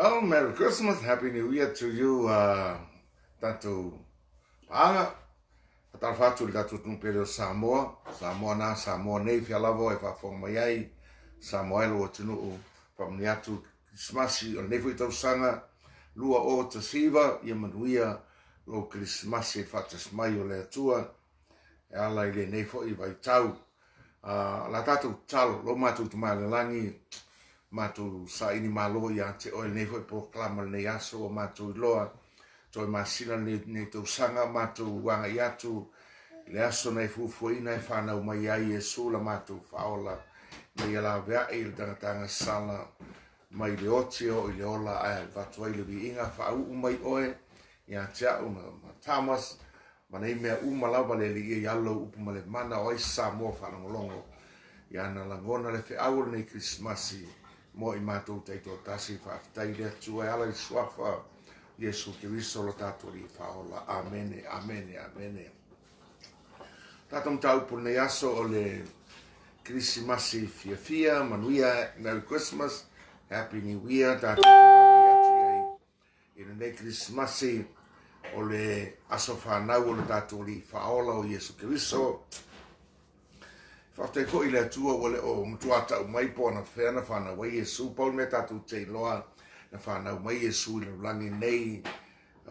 Well, Merry Christmas, Happy New Year to you, tanto Anga, Tarfatu Datu Tumpero Samoa, Samoa nei Fialavo, if I form my eye, Samuel or Tunu, from Niatu Kerisimasi, or Nefuito Sanga, Lua o Tasiva, Manuia le Kerisimasi, Fatas Mayo le Tua, Ala le Nefo Iva Tau, La Tatu Tal, Lomatu Tumalangi. Matu sa ini malo ya te o ne foi proclama ne aso matu loa to masina ne to sanga matu wanga yatu le aso ne fu ina fana mai ai Yesu la matu faola me la vea il tanga sala mai le otio ile ola ai vatu ile vi inga fa mai oe ya cha una Thomas manai me malava le li yalo upumale mana oi samo fa longo ya na la gona le fe au ne Krismasi mo i mātou teito tasi whaafitai rea tua ala i suafa Yesu Keriso lo tātou li whaola. Amene, amene, amene. Tātou tau pune aso o le Kerisimasi fia, Manuia, Merry Christmas, Happy New Year, tātou te wawa atu iai. I le Kerisimasi o le aso whanau o le tātou li whaola o Yesu Keriso. Whaftai ko i le atua wale o mtuata o mai po na whena whana wai Yesu Paul me tatu te loa na whana mai Yesu i le langi nei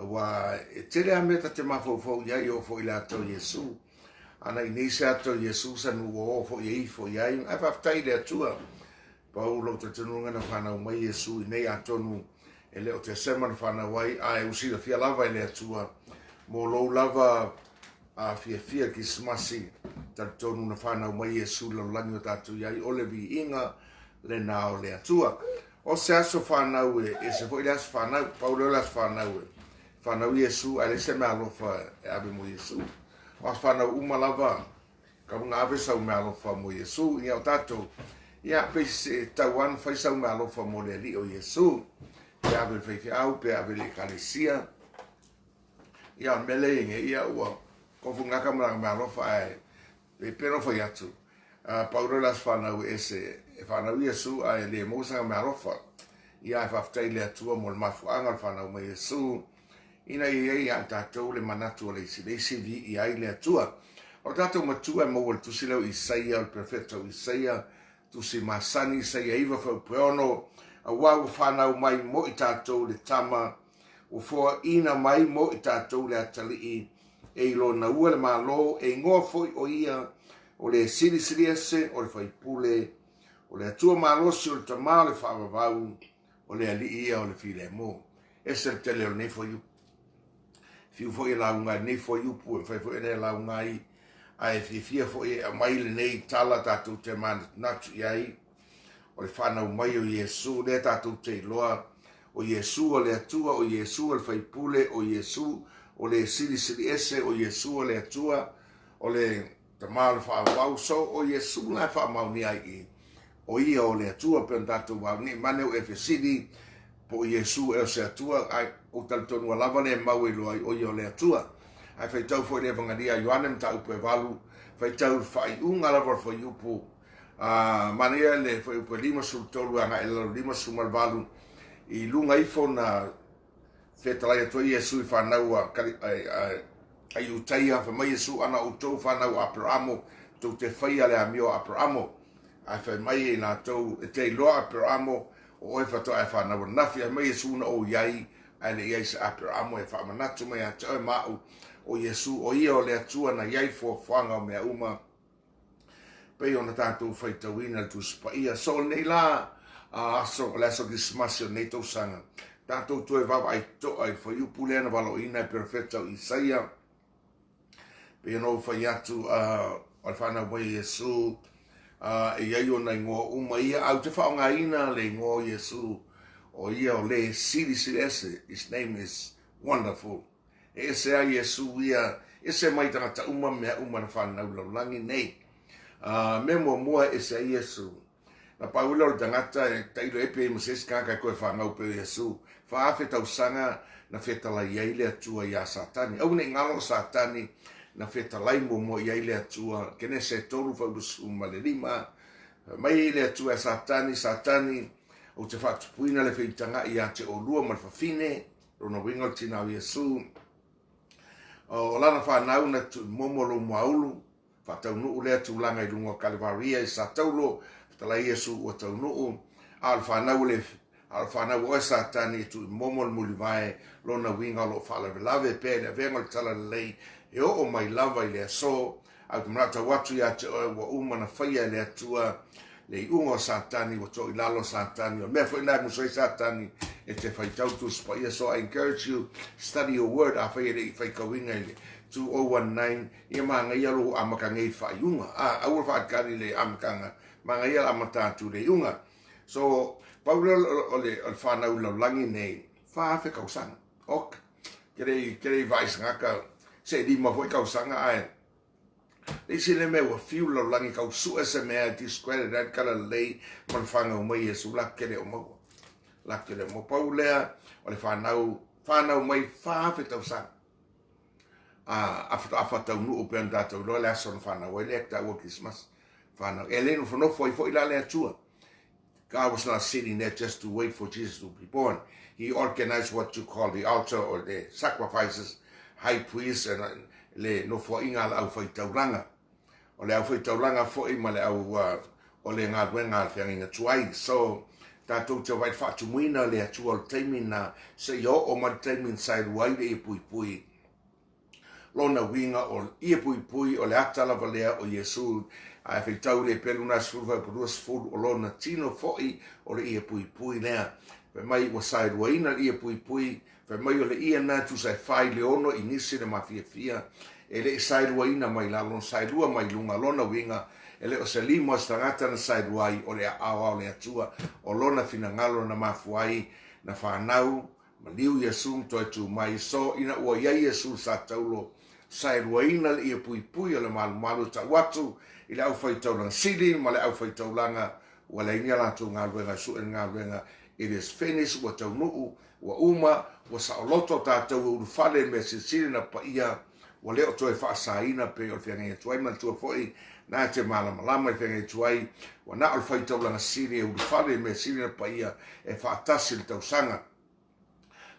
wa e tere a meta te mawhau iai o fo i le ato Yesu ana i nei se ato Yesu sa nu o fo iai ai whaftai le atua Paul o te tenunga na whana mai Yesu i nei ato nu e le o te sema na whana wai a e usi la fia lava i le atua mo lou lava a fia Kerisimasi tonu na whanau mai Yesu lau langi o tātou iai o le vi inga le nao le atua. O se aso whanau e se fo i le aso whanau, paule o le aso whanau e. Whanau Yesu, a le se mea alofa e ave mo Yesu. O aso whanau umalava, ka unga ave sau mea alofa mo Yesu, i au tātou. Ia pe se tau anu whai sau mea alofa mo le li o Yesu. Pe ave le whaifi au, pe ave le kalesia. Ia mele inge, ia ua. Kofu ngaka mara mea alofa e. E pero foi atu. Paulo las whanau e whanau Yesu a le mosanga me arofa. Ia e whaftai le atua mo le mafuanga whanau me Yesu. Ina i a tātou le manatu o le isi vi i ai le atua. O tātou matua e mo le tusileu Isaia, o le profeta Isaia, tusi masani Isaia iwa whau peono, a wau whanau mai mo i tātou le tama, o fua ina mai mo i tātou le atalii, e ilo na ua le malo e ngoa foi o ia o le siri ese o le whaipule o le atua malosi o le tamā le whaavavau o le ali ia o le file mo e se tele o nefo iu fiu foi e launga nefo iu pu e whaifo e ne launga i a e fia foi e mai le nei tala tātou te mana natu iai o le whanau mai o Yesu le tātou te loa o Yesu o le atua o Yesu o le whaipule o Yesu o le siri ese o Yesu o le atua o le tamale whaawau so o Yesu na whaamauni ai i o ia o le atua pe tātou wau ni maneu e whesidi po Yesu e o se atua ai o taltonu lava le mau i loa o ia o le atua ai whaitau fo le evangalia Ioane mta upe walu whaitau whai unga lava fo iupu mania le fo upe lima sultolu anga e lalo lima sumalvalu i lunga ifo na fetalai atua Yesu i whanau ai utaia fa mai Yesu ana utou whanau Abrahamo tau te whaia le amio Abrahamo ai whai mai e nā tau e te loa Abrahamo o oi whatoa e whanau nafi ai mai Yesu na o iai ai le iai sa Abrahamo e whamanatu mai a tau e mau o Yesu o ia o le atua na iai fo whanga o mea uma pei ona tātou whaitauina le tuspaia so nei la aso le aso Kerisimasi o nei tau sanga tātou tu e vava ai to ai whai upu lea na walo ina e perfecta o Isaia. Pe no whai atu o le whanau mai Yesu e iai o nei ngō uma ia au te whaonga ina le ngō Yesu o ia o le siri ese. His name is wonderful. E ese a Yesu ia ese mai tangata uma mea uma na whanau lau langi nei. Me mua ese a Yesu. Na paula o tangata e tailo epe moses kaka koe whangau pe Yesu. Whaafe tau sanga na whetala iai le atua ia Satani. Au ne ngalo Satani na whetalai mo iai le atua. Kene se toru whaurusu ma le lima. Mai le atua Satani o te whatupuina le whitanga i a te o lua ma le whawhine, rona winga o tina o Iesu. O lana whanau na tu momolo maulu, whatau nuu lea tūlanga i lunga o Kalivaria i sa taulo, tala Iesu o tau nuu, al whanau le al whanau o Satani e tu momolo muli vai, lona winga lo whalawelawe pe, le venga le tala lei, e o mai lava i lea so, au te mrata watu ia te oe wa umana whaia lea tua, le i ungo Satani, wa to i lalo Satani, o mea whaina musoi Satani, e te whaitautu spaia. So I encourage you, study your word, a whaia le i whaikawinga i le 2019, ia maa ngai alo amaka ngai whaiunga, aura whaakari le amakanga, maa ngai alo amatatu le iunga. So, paula o le whanau lau langi nei, whaafe kausanga, ok, kere vais ngaka, se di mawhoi kausanga ai, le si le mea wa fiu lau langi kau sua se mea ti square red kala lei man whanga o mai e su lakere o mau. Lakere mo paulea o le whanau mai whaafe tausanga. Afatau nu o pean tātou loa le aso na whanau e le ekta ua Christmas. Whanau e le no whanofo i fo i la le atua. God was not sitting there just to wait for Jesus to be born. He organized what you call the altar or the sacrifices, high priest, and le no fo inga la au fai tauranga. O le au fai tauranga fo i ma le au o le ngā ruenga al whianginga tuai. So, tātou te wai whatu muina le atua o teimina se yo o ma teimin sai ruai le i pui pui. Lona winga o i pui pui o le atala valea o Iesu. Ai fai tau le pelu na sfuru purua sfuru o lona tino fo i o le i pui pui lea. Pe mai wa sai ruaina i pui pui. Pe mai o le ia na tu sai fai le ono i nisi le mafia fia. E le sai ruaina mai la lon sai rua mai lunga lona winga. E le o se limo stangata na sai ruai o le awa o le atua. O lona fina ngalo na mafuai na whanau. Ma liu Iesu toi tu mai so ina ua iai Iesu sa taulo. Sai ruaina le ia pui pui o le malu malu ta watu. I le au fai taulanga sili ma le au fai taulanga. Wa le inga latu ngā luenga su en ngā luenga. It is finished wa tau nuu. Wa uma, wa saoloto tātou uru whale me sisiri na pa ia, wa leo toi whaasaina pe o whiangai tuai man tua foi, nā te malamalama i whiangai tuai, wa nā olu whai taulanga siri uru whale me siri na pa ia, e whaatasi le tausanga.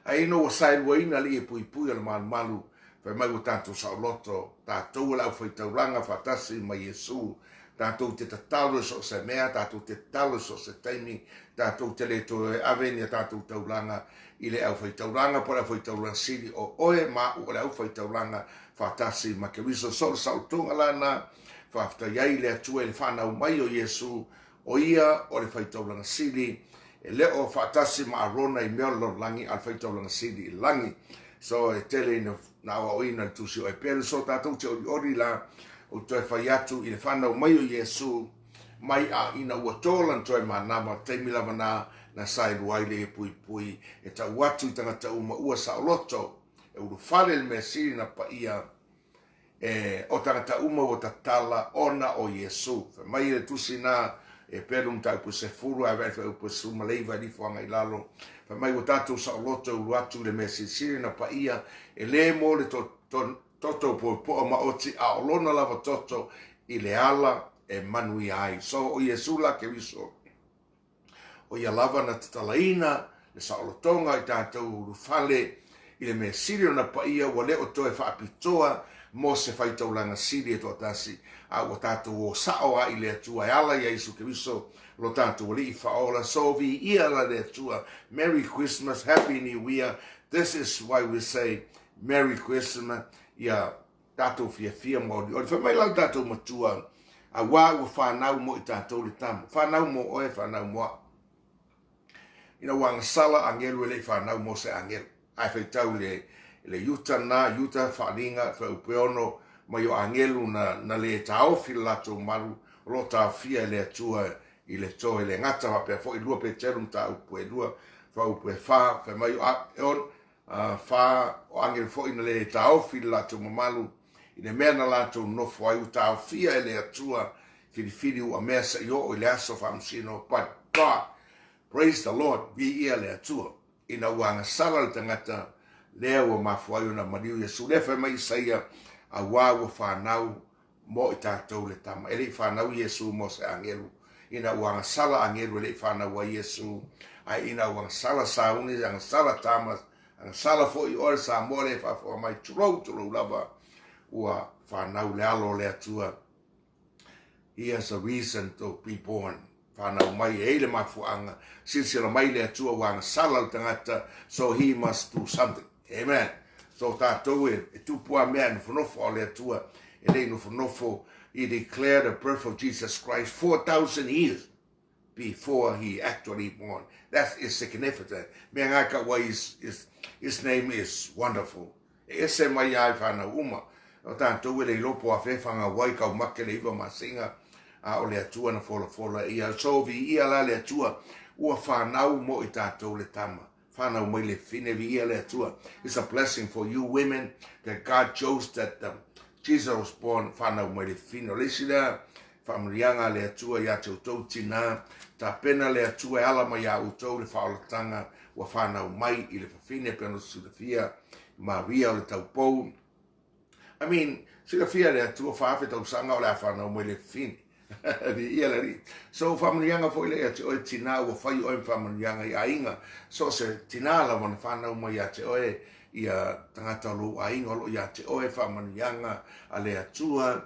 Aino wa sairuaina li e pui pui ala malu, whai mai wa tātou saoloto, tātou ala au whai taulanga whaatasi mai Iesu, tātou te tatalo so se mea, tātou te tatalo so se taimi, tātou te le toe avenia tātou taulanga, i le au whai taulanga, por au whai taulanga siri o oe ma o le au whai taulanga whaatasi ma ke wiso sol sautunga lana, whaafta iai le atua le whanau mai o Iesu, o ia o le whai taulanga siri, e leo whaatasi ma arona i mea lor langi al whai taulanga siri i langi. So e tele na awa oina tusi o e pere, so tātou te ori la, o toi whai atu i le whanau mai o Iesu, mai a ina ua tōlan toi manama, teimila mana na sai ruai le e pui pui, e tau watu i tangata uma ua sa oloto, e uru whale le mea siri na pa ia, o tangata uma o tatala ona o Iesu. Mai le tusi na, e perum tau pu se furu, a vete upu suma leiva ni fuanga i lalo, mai o tatu sa oloto uru atu le mea siri na pa ia, e le mo le toto po ma oti a olona lava toto i le ala e Manuia ai. So o Iesu la ke viso. O ia lava na tatalaina, le saolotonga i tātou rufale, i le mea siri na pa ia, wa leo toe whaapitoa, mo se whaitaulanga siri e toa tasi, a o tātou o saoa i le atua e ala i Iesu ke viso, lo tātou li i whaola, so vi ia la le atua, Merry Christmas, Happy New Year. This is why we say Merry Christmas, ia tātou fia mo di. O le whamai lau tātou matua, a wā ua whanau mo i tātou le tamu. Whanau mo oe, whanau moa. Ina wanga sala angelu le whanau mo se angelu. Ai whaitau le yuta na, yuta whaninga, whaupeono, mai o angelu na le taofi lato maru, lo taofia le atua i le toe le ngata wapea fo i lua pe terum ta upu e lua, whaupu e wha, mai o eon, wha o angelu fo ina le taofi lato mamalu, i le mea na lato nofo ai u taofia e le atua, whiriwhiri u a mea sa i o le aso whamsino, but God, praise the Lord, vi ia le atua, ina wanga sala le tangata, lea ua mafuai una Manuia Iesu, lea whai mai saia, a wā ua whanau mo i tātou le tama, e le whanau Iesu mo se angelu, ina wanga sala angeru le whana wa Yesu, ai ina wanga sala Sauni, ang sala Tamas, ang sala fo I ore sa mole whafo mai turo lava, ua whanau le alo le atua. He has a reason to be born. Whanau mai eile mafuanga, silsila mai le atua wanga sala tangata, so he must do something. Amen. So tātou e tupua mea no whanofo o le atua, e rei no whanofo, he declared the birth of Jesus Christ 4,000 years before he actually born. That is significant. Mea ngaka wa his name is wonderful. E se mai ai whanau uma. O tātou e le lopo a whewhanga wai kau make le iwa masinga a o le atua na fola ia. So vi ia la le atua ua whanau mo I tātou le tama. Whanau mai le fine vi ia le atua. It's a blessing for you women that God chose that Jesus was born whanau mai le fine. O lesi lea whamrianga le atua ia tautou tina. Ta pena le atua e ala mai a utou le whaolatanga ua whanau mai I le fine peno Silafia, Maria o le taupou. I mean, Silafia le atua whaafe tau sanga o le whanau mai le fine. Ia le ri. So whamrianga fo ile ate oe tina ua whai oe whamrianga I ainga. So se tina la wana whanau mai ate oe ia tangata lo ainga lo ia ate oe whamrianga a le atua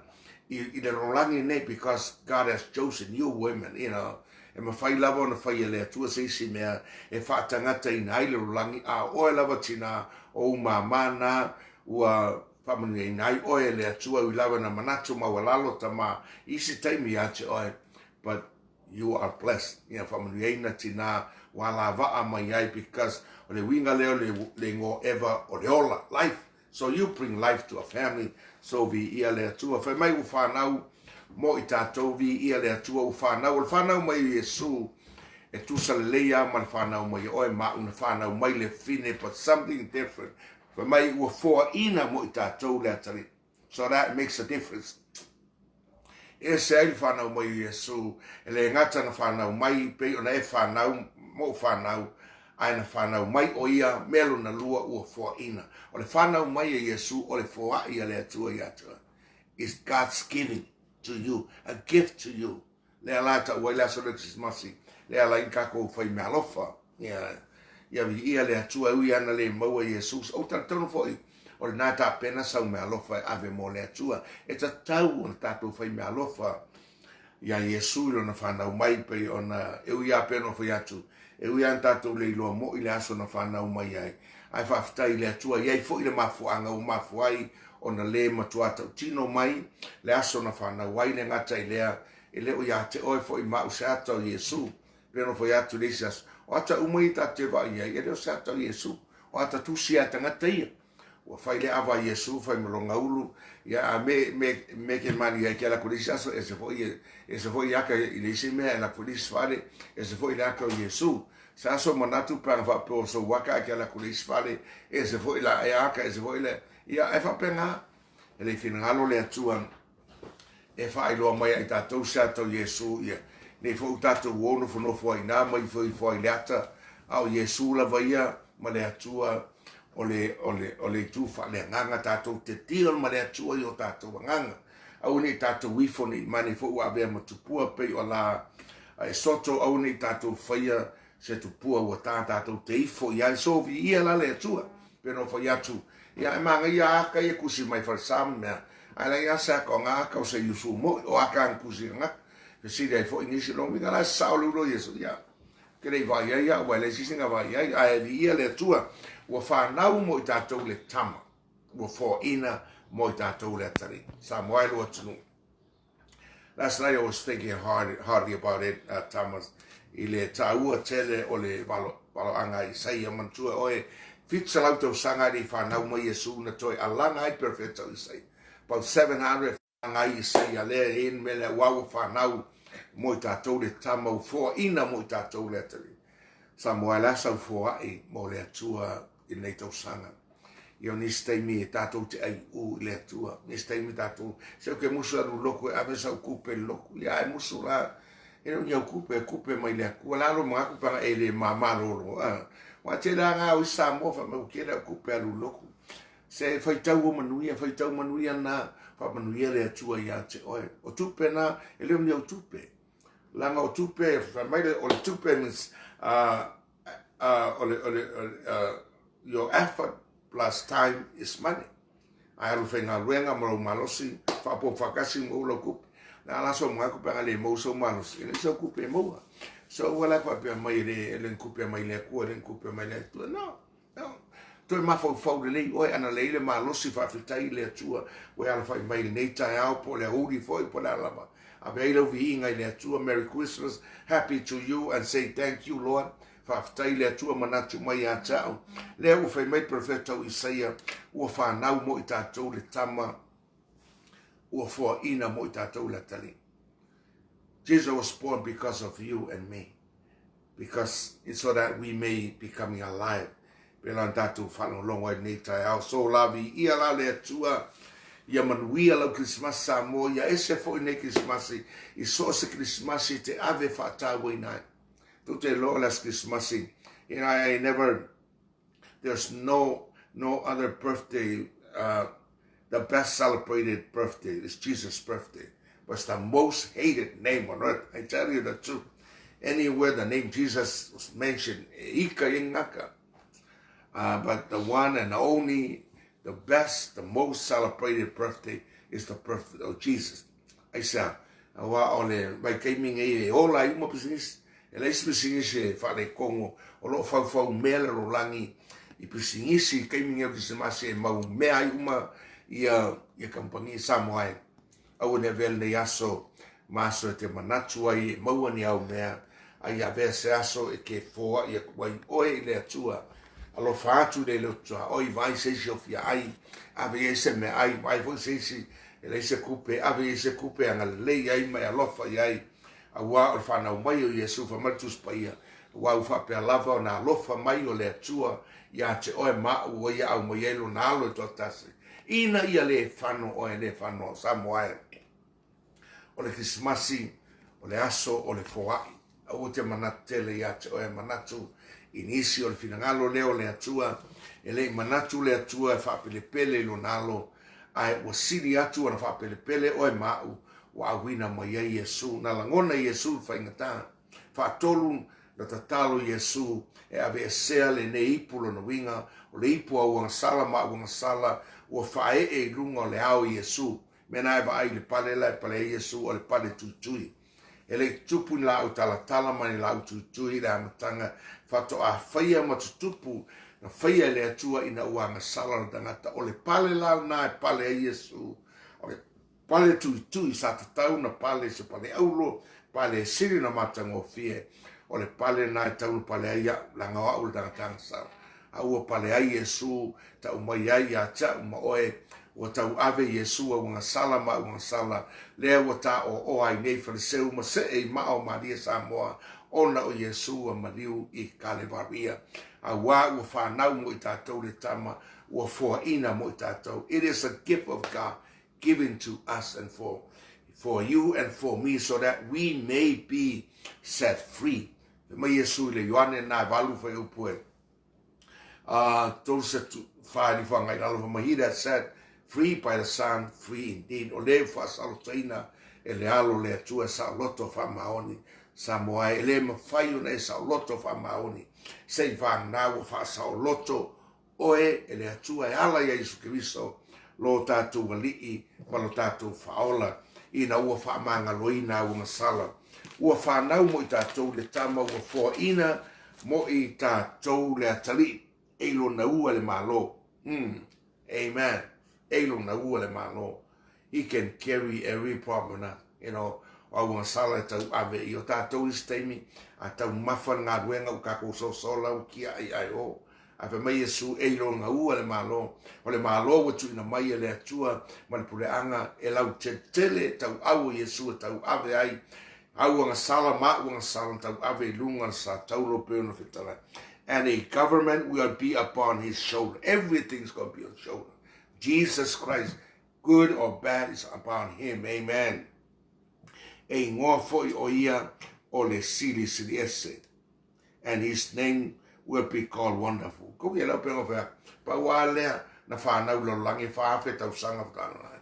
I le rolangi ne because God has chosen you women, you know. E ma whai lava ona whai le atua seisi mea e whaatangata I nai le rolangi a oe lava tina o mamana ua whamani nai oe le atua I lava na manatu mawalalo tama isi taimi ate oe, but you are blessed. You know, whamani eina tina wala waa mai ai because o le winga leo le ngo eva o le ola, life. So you bring life to a family. So vi ia le atua. Whai mai u whanau mo I tātou vi ia le atua u whanau. O le whanau mai Yesu e tusa le leia ma le whanau mai oe ma una whanau mai le fine, but something different. Whai mai ua fōa ina mo I tātou le atari. So that makes a difference. E se ai le whanau mai Yesu, e le ngata na whanau mai, pe ona e whanau, mo whanau, ai na whanau mai o ia, melo na lua ua fōa ina. O le whanau mai e Yesu, o le fōa ia le atua I atua. It's God's giving to you, a gift to you. Le alata ua le aso le Kerisimasi, le ala inkako whai mea lofa. Ia vi ia le atua ui ana le maua Jesus, o tātono fōi. O le nata pena sau mea lofa e ave mo le atua. E ta tau o tātou whai mea lofa. Ia Yesu ilo na whanau mai pe o na e ui a pena whai atu. E ui an tātou le iloa mo I le aso na whanau mai ai. Ai whaftai le atua. Iai fo I le mafuanga o mafuai o na le matuata o tino mai. Le aso na whanau ai le ngata I lea. E le o ia te oe fo I mau se ata o Yesu. Pena whai atu le sias. O ata umai ta te wa iai. E le o se ata o Yesu. O ata tusi ata ngata ia. Ua whai le awa Yesu, whai malonga ulu, ia a me ke mani ai kia la kulisi aso, e se foi aka I le isi mea, e la kulisi whare, e se foi le aka o Yesu. Sa aso manatu panga whapo so waka kia la kulisi whare, e se foi la e aka, e se foi le, ia e whapenga, e le finangalo le atua, e whai loa mai ai tātou sa tau Yesu, ia, ne fo tātou wono whanofo ai nā mai foi le ata, au Yesu la vaia, ma le atua, o le tufa le nganga tātou te tira ma le atua I o tātou nganga. Au nei tātou wifo ni mani fo ua avea ma tupua pe o la e soto au nei tātou whaia se tupua ua tātou te ifo I ai sovi ia la le atua. Peno whai atu. Ia e manga ia aka ia kusi mai wharisam mea. Ai la ia sa ko ngā aka o se yusu mo o aka ang kusi ngā. Ke si dei fo inisi longi ngā la sao lulo Yesu ia. Kere vai ai ia ua le sisinga vai ai. Ai vi ia le atua. Ua whanau mo I tātou le tama. Ua fō ina mo I tātou le atari. Sa moai lua tunu. Last night I was thinking hardly about it, Thomas. I le tāua tele o le walo anga I saia mantua oe. Fitsa lau tau sanga I whanau mo Yesu na toi alanga I perfecta I sai. About 700 anga I saia le en me le wawa whanau mo I tātou le tama. Ua fō ina mo I tātou le atari. Sa moai lasa ufo ai mo le atua I nei tau sanga. Io nistei mi tātou te ai u le atua. Nistei mi tātou. Se o ke musu aru loko e ave sa ukupe loko. Ia e musu la. E no nia ukupe mai le akua. Lalo mga kupanga e le mamarolo. Wa te la ngā o isa mofa me ukera ukupe aru loko. Se whaitau o manuia na wha manuia le atua ia te oe. O tupe na, e leo nia o tupe. langa o tupe whamaile o le tupe means your effort plus time is money. Ai alu whainga ruenga maro malosi whapo whakasi mo ulo kupe. Na ala so mga kupe ngale mo so malosi. Ina so kupe moa. So wala kwa pia mai le kupe mai le kua le kupe mai le tua. No. Toi mafau fau le lei oi ana leile malosi whawhitai le atua. Wai ala whai mai le nei tai au po le huri foi po le alama. Ave ai lau vi ingai le atua. Merry Christmas. Happy to you and say thank you Lord. Whaftai le atua manatu mai a tau. Lea ua whai mai profeta o Isaia. Ua whanau mo I tātou le tama. Ua whua ina mo I tātou le tali. Jesus was born because of you and me. Because it's so that we may becoming alive. Pela tātou whanau longa I nei tai au. So lavi ia la le atua. Ia manuia le Kerisimasi sa mo. Ia ese fo I nei Kerisimasi. I so se Kerisimasi te ave whaatau I nai. Tuito'elau las Kerisimasi. You know, I never, there's no other birthday, the best celebrated birthday is Jesus' birthday. But it's the most hated name on earth. I tell you the truth. Anywhere the name Jesus was mentioned, ika ingaka. But the one and only, the best, the most celebrated birthday is the birthday of Jesus. I said, wa ole, mai kaiming e ola I mo business. E lai spesingisi whare kongo o lo whau mea le rolangi I pesingisi kaiming e Kerisimasi e mau mea I uma ia kampangi Samoa. Au ne vel ne aso maso te manatu ai maua ni au mea ai a vese aso e ke foa ia wai oe le atua alo whaatu le lotua oi vai seisi o fia ai ave ese me ai vai vo seisi e le se kupe ave ese kupe anga lei ai mai alofa ai awa o whanau mai o Yesu whamatus paia wa u whapea lava o na alofa mai o le atua ia te oe mau o ia au moielo na alo e totasi ina ia le whano o e le whano Samoa o le Kerisimasi o le aso o le foai o te manatele ia te oe manatu inisi o le finangalo leo le atua e le manatu le atua e whapelepele lo nalo ai o siri atu ana whapelepele oe mau wa awina mo ia Yesu na langona Yesu whaingata whaatolu na tatalo Yesu e ave esea le ne ipulo na winga o le ipu au wangasala ma wangasala o whae e lunga o le au Yesu mena e vai le pale la e pale Yesu o le pale tutui e le tupu la au talatala mani la au tutui la amatanga whato a whaia matutupu na whaia le atua ina wangasala na tangata o le pale la na e pale Yesu o le pale tuitui sa tatau na pale se pale aulo pale siri na matango fie o le pale na e tau pale aia langa wa ulu tangatanga sa au pale ai Yesu ta umai ai a cha uma oe o tau ave Yesu a unga sala ma unga sala lea wata o ai nei fariseu ma se e mao Maria Samoa ona o Yesu a mariu I Kalevaria a wa ua whanau mo I tātou le tama ua fua ina mo I tātou. It is a gift of God given to us and for you and for me so that we may be set free. Ma Yesu le Ioane na valu fa upue. Those that find if I don't he that said free by the Son, free indeed. O le fa salutaina e le alo le atua sa loto fa maoni Samoa e le mawhai una e sa loto fa maoni. Sei fa na o fa sa loto oe e le atua e ala ia Yesu Kristo lo tātou walii ma lo tātou whaola ina ua whaamanga loina ua ngasala. Ua whanau mo I tātou le tama ua fua ina mo I tātou le atali eilo na ua le malo. Amen. Eilo na ua le malo. He can carry every problem, you know. O ua ngasala tau ave I o tātou istaimi a tau mawhan ngā ruenga u kako sola u kia ai o. Ave mai Yesu e lo nga ua le malo o le malo wa tu ina mai le atua ma le puleanga e lau tele tau au Yesu tau ave ai au nga sala ma nga sala tau ave lunga sa tau lo pe no fitala and a government will be upon his shoulder. Everything's going to be on his shoulder. Jesus Christ, good or bad, is upon him. Amen. E ngoa foi o ia o le sili ese and his name will be called Wonderful. Ko ke la pe ngofea pa wale na whanau lo langi whaafe tau sanga whanau.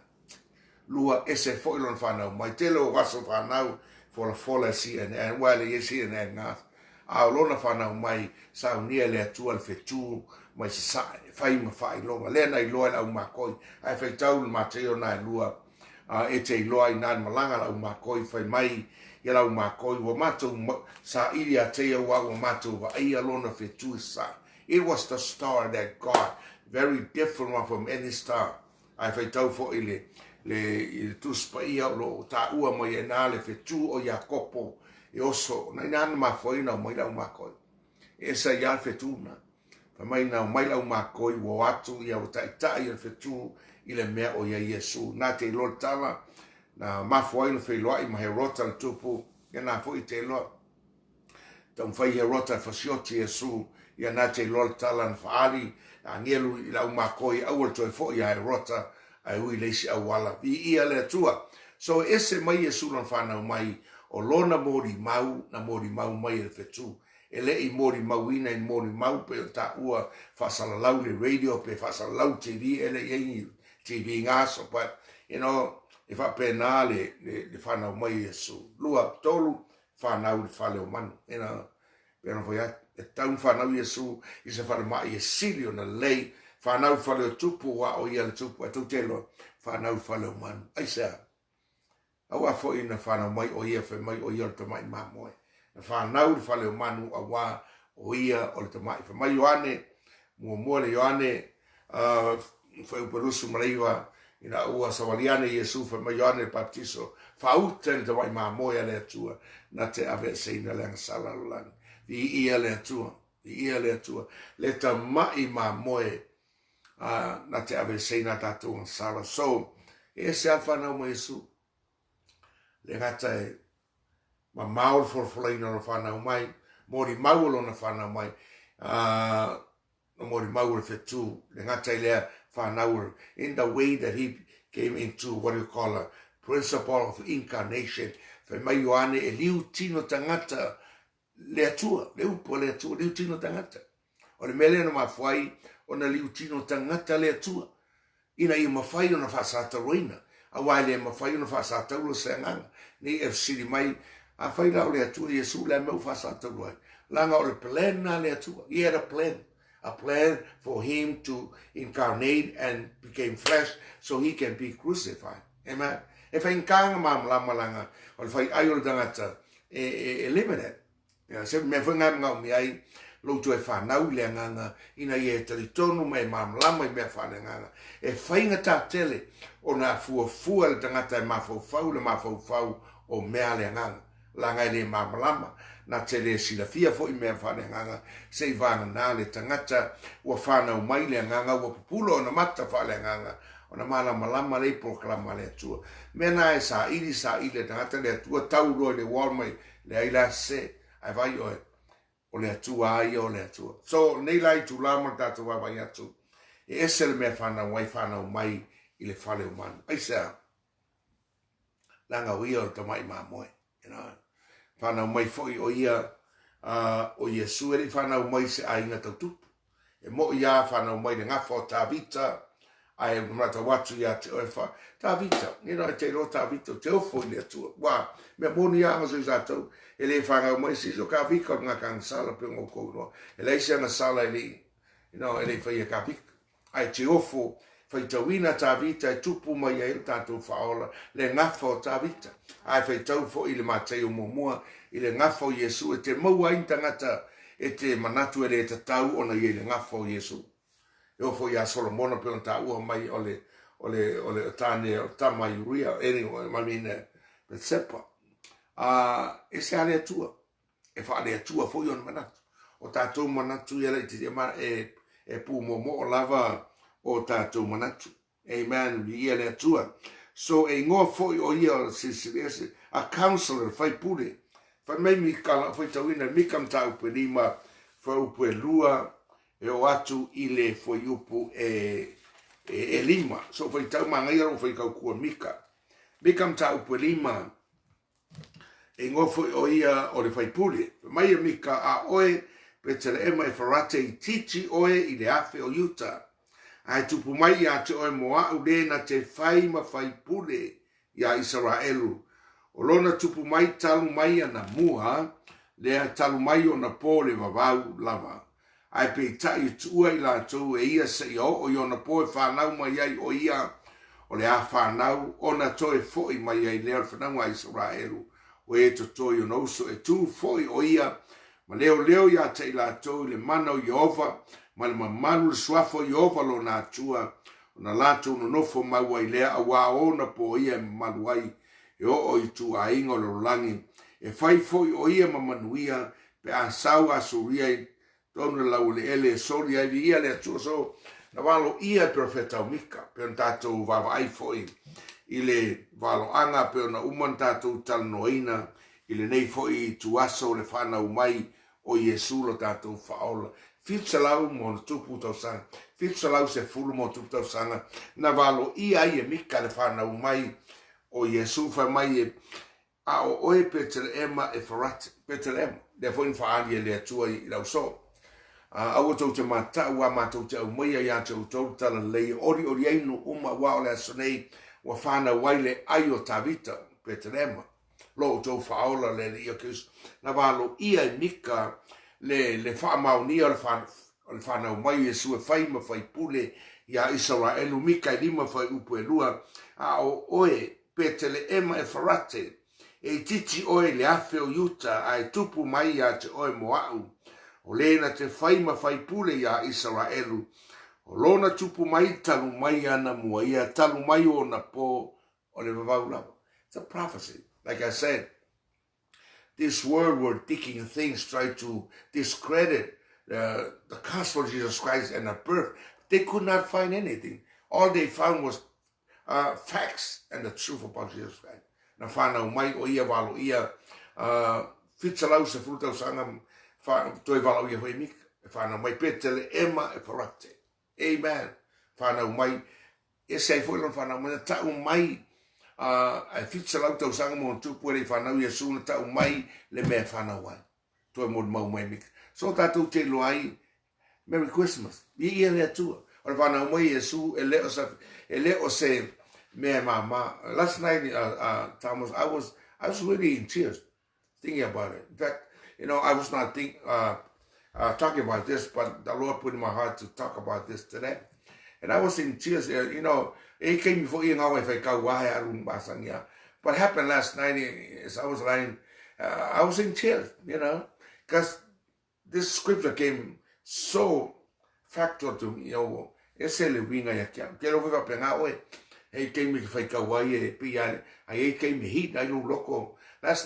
Lua ese foi lo whanau. Mai te lo waso whanau fola si and wale yesi and ngas a lona whanau mai Sauni le atua le fetu mai se sae whai ma whai longa lea nei loa lau makoi ai whai tau le mateo nai lua e te loa i nan malanga lau makoi whai mai ia lau makoi wa matou sa ili a te wa matou wa ia lona fetu sa. It was the star that God, very different one from any star. Ai whai tau fo ile le tuspa ia lo ta ua mai e nā le fetu o Iakopo e oso na ina ma foi na mai lau makoi e sa ia fetu na pa mai na mai lau makoi wo atu ia o tai ia fetu ile mea o ia Yesu na te lo tala na ma foi no fe loai ma herota le tupu ia na foi te lo tam fai herota fa sioti Yesu ia na te lo tala na faali a ngelu i lau makoi au to fo ia herota ai ui leisi au wala i ia le tua so ese mai Yesu lan whanau mai o lona mori mau na mori mau mai e fetu e le i mori mau ina i mori mau pe o ta ua whasalalau le radio pe whasalalau TV e le yengi TV ngaso but you know if I pe nā le whanau mai Yesu lua tolu whanau le whale o manu you know pe ana foi e tau whanau Yesu i se whale mai e sili o na lei whanau whale o tupu wa o ia le tupu a tutelo whanau whale o manu aisa awa fo ina whanau mai o ia whai mai o ia te mai mamoe na whanau le whale o manu a wā o ia o le te mai whai mai Ioane mua le Ioane whai uparusu mareiwa ina ua sawaliane Yesu whai mai Ioane le baptiso whauta le te mai mamoe le atua na te ave seina le angasala lulani i ia le atua le ta mai mamoe na te ave seina tatu angasala so e se a whanau mai Yesu le ngata e ma maul forfolaina no whanau mai mori maulo na whanau mai no mori maul fetu le ngata i lea whanau in the way that he came into what you call a principle of incarnation whai mai Ioane e liu tino tangata le atua le upo le atua liu tino tangata o le mele na mawhai o na liu tino tangata le atua ina i mawhai o na whasata roina a wai le mawhai o na whasata ulo se nganga ni e siri mai a whai lau le atua Yesu le meu whasata roi langa o le plan na le atua he had a plan for him to incarnate and became flesh so he can be crucified amen e whai nkanga mamlama langa o le whai ai o le tangata e limited se me whangai ngau mi ai loutu e whanau le nganga ina i e taritonu mai mamlama i mea whane nganga e whainga tā tele o nā fuafua le tangata e mafaufau le mafaufau o mea le nganga langa i le mamlama na tele silafia fo i mea whane nganga se i vana nā le tangata ua whanau mai le nganga ua pupulo o na mata whale nganga o na malama le proklama le atua mea nā e sa ili le tangata le atua tau roi le walmai le aila se ai vai oe o le atua ai o le atua. So nei lai tu lama tatu wawai atu. E ese le mea whanau mai i le whale o manu. Ai sea, langa uia o te mai mamoe. You know? Whanau mai foi o ia o Yesu e le whanau mai se ainga tau tupu. E mo ia whanau mai le ngawha o tā vita. Ai mata watu ia te oefa. Tā vita. You know, te ro tā vita te ofo i le atua. Wa, mea moni ia ngaso i zātou. E le whangau mai si so ka vika o ngā kanga sala pe ngō kouroa. E le isi ana sala e li, you know, e le whaia ka vika. Ai te ofo, whai tauina tā vita e tupu mai e il tātou whaola, le ngawha o tā vita. Ai whai tau fo i le mātai o mōmua, i le ngawha o Yesu, e te maua intangata, e te manatu e le te tau ona i le ngawha o Yesu. E ofo i a Solomona pe on tā ua mai o le tāne o tamai uria, anyway, mamine, pe sepa. E se ale atua e fa ale atua fo yon manatu o tatou manatu ia te e pu mo lava o tatou manatu amen ia le atua so e ngo fo o ia se a counselor fai pule fa mai mi kala foi tawina mi kam tau pe lima fo pu lua e o atu ile fo yupu e lima so foi tau mangai ro foi ka ku mika mi kam tau pe lima e ngofo o ia o le whaipule. Mai e mika a oe, pe te le ema e wharate i titi oe i le afe o Utah. Ai tupu mai a te oe moa u le na te whai ma whaipule i a Israelu. O lona tupu mai talu mai ana mua, lea talu mai o na po le vavau lava. Ai pe tai tua I lātou e ia se I o I ona po e whanau mai ai o ia, o le a whanau, o na toe foi mai ai lea whanau a Israelu, o e to toi o nauso e tu foi o ia, ma leo ia te I lātou le mana o Iova, ma le mamalu le suafo Iova lo nā tua, o na lātou no nofo mau ai lea a wā o na po ia malu ai, e o I tu a ingo lo langi, e fai foi o ia ma manuia, pe a sau a suria I tonu lau le ele sori ai vi ia le atua so, na walo ia profeta o mika, pe on tātou wawa ai foi, I le walo anga pe ona uman tātou talanoina, I le nei foi tu aso le whanau mai o Iesu lo tātou whaola. Fitsalau mo na tupu tau sanga, fitsalau se fulu mo tupu tau sanga, na walo ia I e mika le whanau mai o Iesu wha mai e a o oe Betelema e Farate, Betelema, le foi whaali e le atua I lau so. Aua tau te matau a matau te au maia ia tau tau tala lei ori einu uma wao le asonei wa whana waile ai o tawita Betelema. Lo tau whaola le ia kis na walo ia I nika le wha maunia le whana umai e sue whaima whai pule ia Israelu mika I lima whai upu e lua a o oe Betelema e Farate e titi oe le afe o yuta ai tupu mai a te oe moau. O lena te whaima whai pule ia Israelu. O lona tupu mai talu mai ana mua ia talu mai o na po o le vavau lava. It's a prophecy. Like I said, this world were thinking things try to discredit the gospel of Jesus Christ and the birth. They could not find anything. All they found was facts and the truth about Jesus Christ. Na whanau mai o ia walo ia fitsalau se frutau sangam toi walau ia hoi mika, e whanau mai Betelema e Farate. Amen. Whanau mai, e sei fwelon whanau mai, tau mai, ai fitsalau tau sanga mo tupu e whanau ia suna tau mai le mea whanau ai. Toi mo mau mai mika. So tātou te lo ai, Merry Christmas. Ia lea tua. O le whanau mai Iesu, e leo se mea mama. Last night, Thomas, I was really in tears thinking about it. In fact, I was not talking about this, but the Lord put in my heart to talk about this today. And I was in tears. It came before What happened last night is I was lying, I was in tears, because this scripture came so factual to me. Last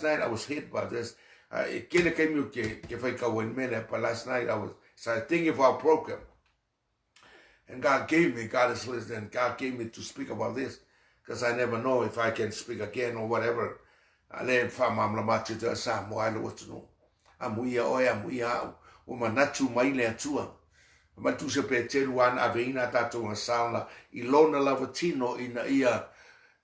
night I was hit by this. But last night I was thinking about broken. And God is listening, God gave me to speak about this, because I never know if I can speak again or whatever. I'm natu mai le atua. Matu se pe telu ana aveina tatou nga sala I lona lavatino ina ia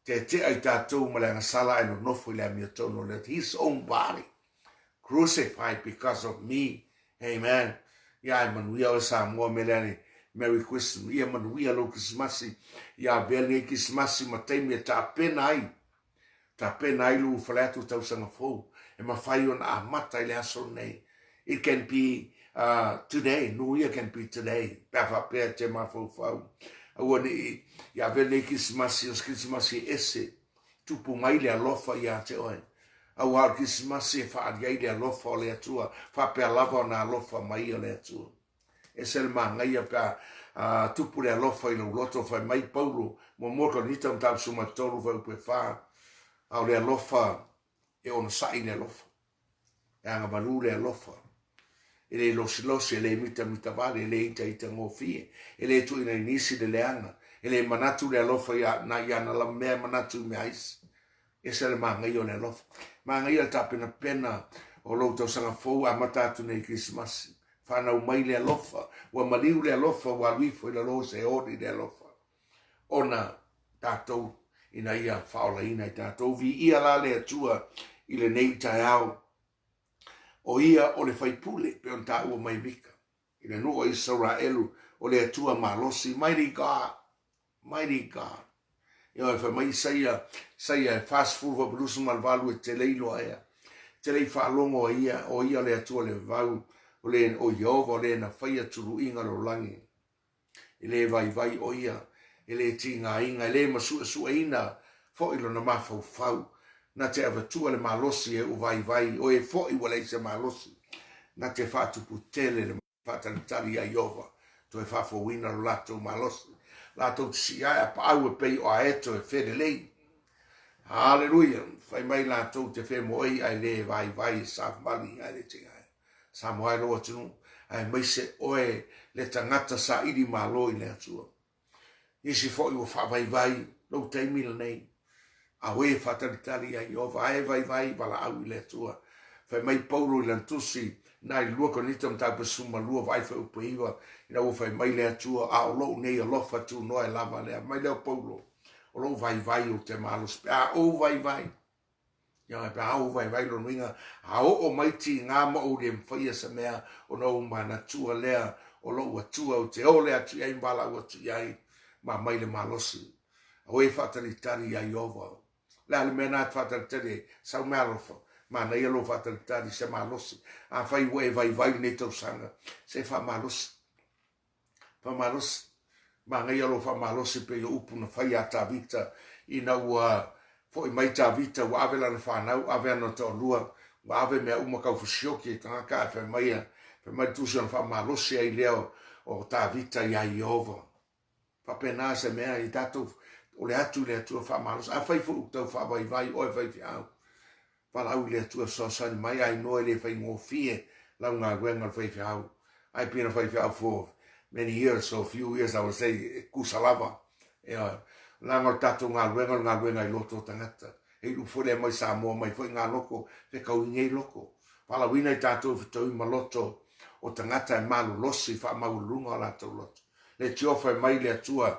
te ai tatou ma le nga sala ino nofo le amiatono let his own body crucified because of me. Amen. Ya Manuia o Samoa melani Merry Christmas. Ya Manuia lo Kerisimasi. Ya vele Kerisimasi matemi ta pena ai lu falatu tau sanga fo. E mawhai on a mata ile aso nei. It can be today. Nuia can be today. Pafa pea te mafau fau. Awani ya vele Kerisimasi ese tupu mai le alofa ya te oe. Awal Kerisimasi e whaariai le alofa o le atua. Whapea lava o na alofa mai o le atua. E se le mangai a tupu le alofa I lo loto whai mai Paulo. Mo moko nita mtau sumatoru whai upe wha. Au le alofa e ona sai le alofa. E anga manu le alofa. E le losi e le mita vale, e le ita ngofie. E le tu ina inisi le leanga. E le manatu le alofa na la mea manatu me ais. E se le mangai o le alofa. Mangai al tapena pena o loutou sanga fou a matatu nei Kerisimasi. Whanau mai le alofa. Wa maliu le alofa wa wifo I la lo se ori le alofa. Ona tātou ina ia whaola ina I tātou. Vi ia la le atua I le nei tai au. O ia o le whaipule pe on tā ua mai mika. I le nua Israelu o le atua malosi. Mighty God. Mighty God. Ia fa mai saia fast food wa blusu mal valu e te leilo aia. Te lei whaalongo o ia le atua le vau o le o Iova o le na whaia turu inga lo langi. I le vai o ia, i le tinga inga, i le masua ina, fo ilo na mafau fau. Na te avatua le malosi e u vai, o e fo i wale se malosi. Na te whatupu tele le whataritari a Iova, to e whafo wina lo lato malosi. Lato si aia pa au e pei o aeto e fere lei. Hallelujah. Fai mai lato te whe moei ai le vai sa mali ai le tinga. Sa moai loa tunu. Ai mai se oe le tangata sa idi malo i le atua. Isi fo i o vai, lo te mila nei. A we whataritari a Iova, ai vai, wala au i le atua. Fai mai paulo i lantusi, na i lua konita mta pasuma lua vai fa upa iwa, ina o fai mai le atua, a o lo nei a lofa tu noa e lava lea, mai leo paulo. O lo vai o te malos, a o vai. Ia pe a o vai lo nuinga, a o mai ti ngā ma o le mwhaia sa mea, o no mana tua lea, o lo ua tua o te o lea tu iai mbala ua tu iai, ma mai le malosi. A oe whataritari a Iova. Lea le mea nāt whataritari, sau mea lofa, ma na ia lo whataritari se malosi. A whai ue vai ne tau sanga, se wha malosi. Wha malosi. Ma ngai alo wha malosi pe o upu na whai a tāwita, ina ua fo i mai tāwita, ua ave lana whanau, ave ana tau lua, ua ave mea umakau fusioki e tangaka e whai mai tusi ana wha malosi ai leo o tāwita i a Iova. Whapena se mea i tātou, o le atu le atua wha malosi, a whai fu tau wha vai, oe whai whiau. Whalau le atua sosani mai ai noe le whai ngōwhie, lau ngā wenga whai whiau. Ai pina whai whiau for many years, so a few years, I would say, kusalava. Lango tatu ngā luenga I loto tangata. Hei rufo le mai Samoa mai fwoi ngā loko, te kau ngei loko. Pala wina I tātou whitau I maloto o tangata e malu losi, wha maulunga o lātou loto. Le tiofa e mai le atua,